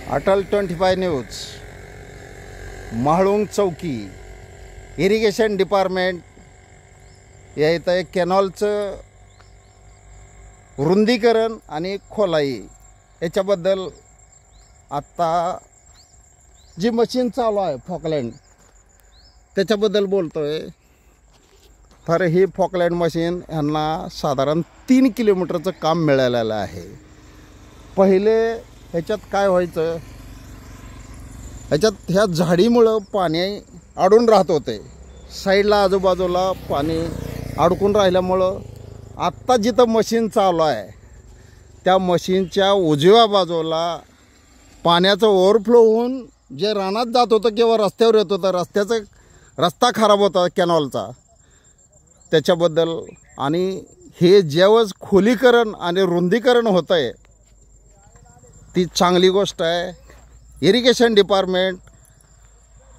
Atal 25 news म्हाळुंग चौकी irrigation department या इथं एक कॅनॉलचं रुंदीकरण आणि खोलाई याच्याबद्दल आत्ता जी मशीन चालू आहे फॉकलँड त्याच्याबद्दल बोलतोय। तर ही फॉकलँड मशीन यांना साधारण 3 किलोमीटरचं काम मिळालेलं आहे। पहिले ह्याच्यात काय व्हायचं, ह्याच्यात ह्या झाडीमुळं पाणी अडून राहत होते, साईडला आजूबाजूला पाणी अडकून राहिल्यामुळं आत्ता जिथं मशीन चालू आहे त्या मशीनच्या उजव्या बाजूला पाण्याचं ओव्हरफ्लो होऊन जे रानात जात होतं किंवा रस्त्यावर येत होतं, रस्ता खराब होता कॅनॉलचा, त्याच्याबद्दल आणि हे जेवढं खोलीकरण आणि रुंदीकरण होतं आहे ती चांगली गोष्ट आहे। इरिगेशन डिपार्टमेंट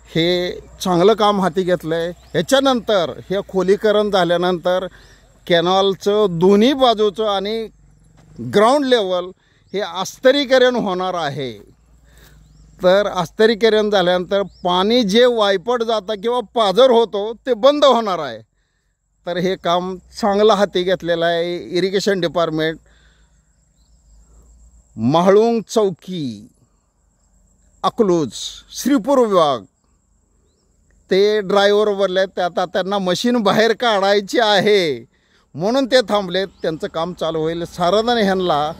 हे चांगलं काम हाती घेतलं आहे। ह्याच्यानंतर हे खोलीकरण झाल्यानंतर कॅनॉलचं दोन्ही बाजूचं आणि ग्राउंड लेवल हे अस्तरीकरण होणार आहे। तर अस्तरीकरण झाल्यानंतर पाणी जे वायपट जातं किंवा पाझर होतो ते बंद होणार आहे। तर हे काम चांगलं हाती घेतलेलं आहे इरिगेशन डिपार्टमेंट। म्हाळुंग चौकी अकलूज श्रीपूर विभाग ते ड्रायव्हर बोलले आता त्यांना मशीन बाहेर काढायची आहे म्हणून ते थांबलेत, त्यांचं काम चालू होईल। साधारण ह्यांना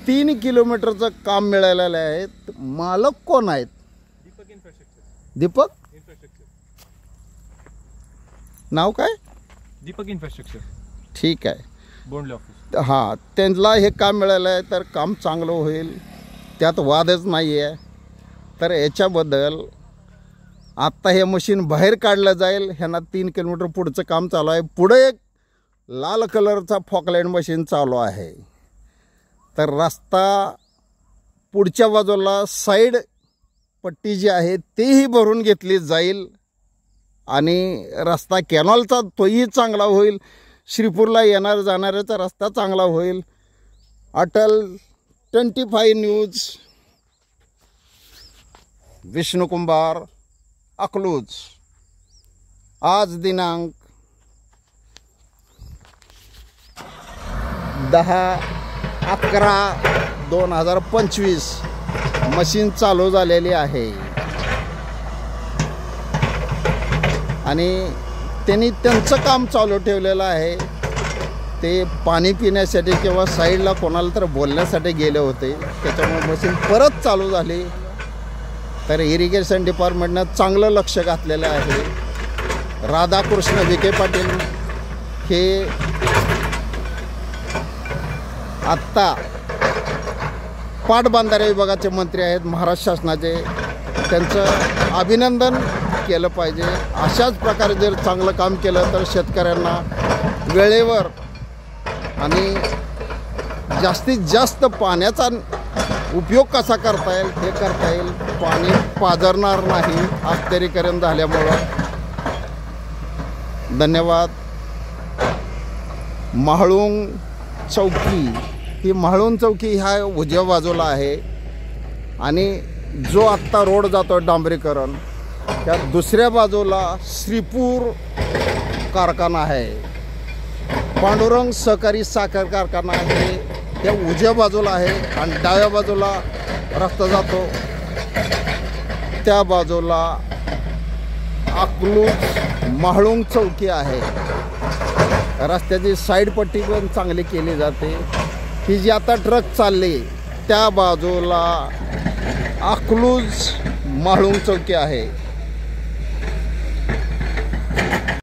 3 किलोमीटरचं काम मिळालेलं आहे। मालक कोण आहेत? दीपक नाव काय? दीपक इन्फ्रास्ट्रक्चर। ठीक आहे, बोंडले ऑफिस। हां, त्यांना हे काम मिळालं आहे तर काम चांगलं होईल, त्यात वादच नाही आहे। तर याच्याबद्दल आत्ता हे मशीन बाहेर काढलं जाईल। ह्यांना 3 किलोमीटर पुढचं काम चालू आहे। पुढे एक लाल कलरचा फॉकलँड मशीन चालू आहे। तर रस्ता पुढच्या बाजूला साईड पट्टी जी आहे तेही भरून घेतली जाईल आणि रस्ता कॅनॉलचा तोही चांगला होईल, श्रीपूरला येणार जाणाऱ्याचा रस्ता चांगला होईल। अटल 25 न्यूज विष्णु कुंभार अकलूज। आज दिनांक 10/11/2025 मशीन चालू झालेली आहे आणि त्यांनी त्यांचं काम चालू ठेवलेलं आहे। ते पाणी पिण्यासाठी किंवा साईडला कोणाला तर बोलण्यासाठी गेले होते, त्याच्यामुळे मशीन परत चालू झाली। तर इरिगेशन डिपार्टमेंटनं चांगलं लक्ष घातलेलं आहे। राधाकृष्ण विखे पाटील हे आत्ता पाटबंधारे विभागाचे मंत्री आहेत महाराष्ट्र शासनाचे, त्यांचं अभिनंदन केलं पाहिजे। अशाच प्रकारे जर चांगलं काम केलं तर शेतकऱ्यांना वेळेवर आणि जास्तीत जास्त पाण्याचा उपयोग कसा करता येईल हे करता येईल, पाणी पाझरणार नाही अस्तरीकरण झाल्यामुळं। धन्यवाद। म्हाळुंग चौकी ही म्हाळुंग चौकी ह्या उजव्या बाजूला आहे आणि जो आत्ता रोड जातो डांबरीकरण त्या दुसऱ्या बाजूला श्रीपूर कारखाना आहे, पांडुरंग सहकारी साखर कारखाना आहे, त्या उजव्या बाजूला आहे आणि डाव्या बाजूला रस्ता जातो त्या बाजूला अकलूज म्हाळुंग चौकी आहे। रस्त्याची साईड पट्टी पण चांगली केली जाते। ही जी आता ट्रक चालली त्या बाजूला अकलूज म्हाळुंग चौकी आहे।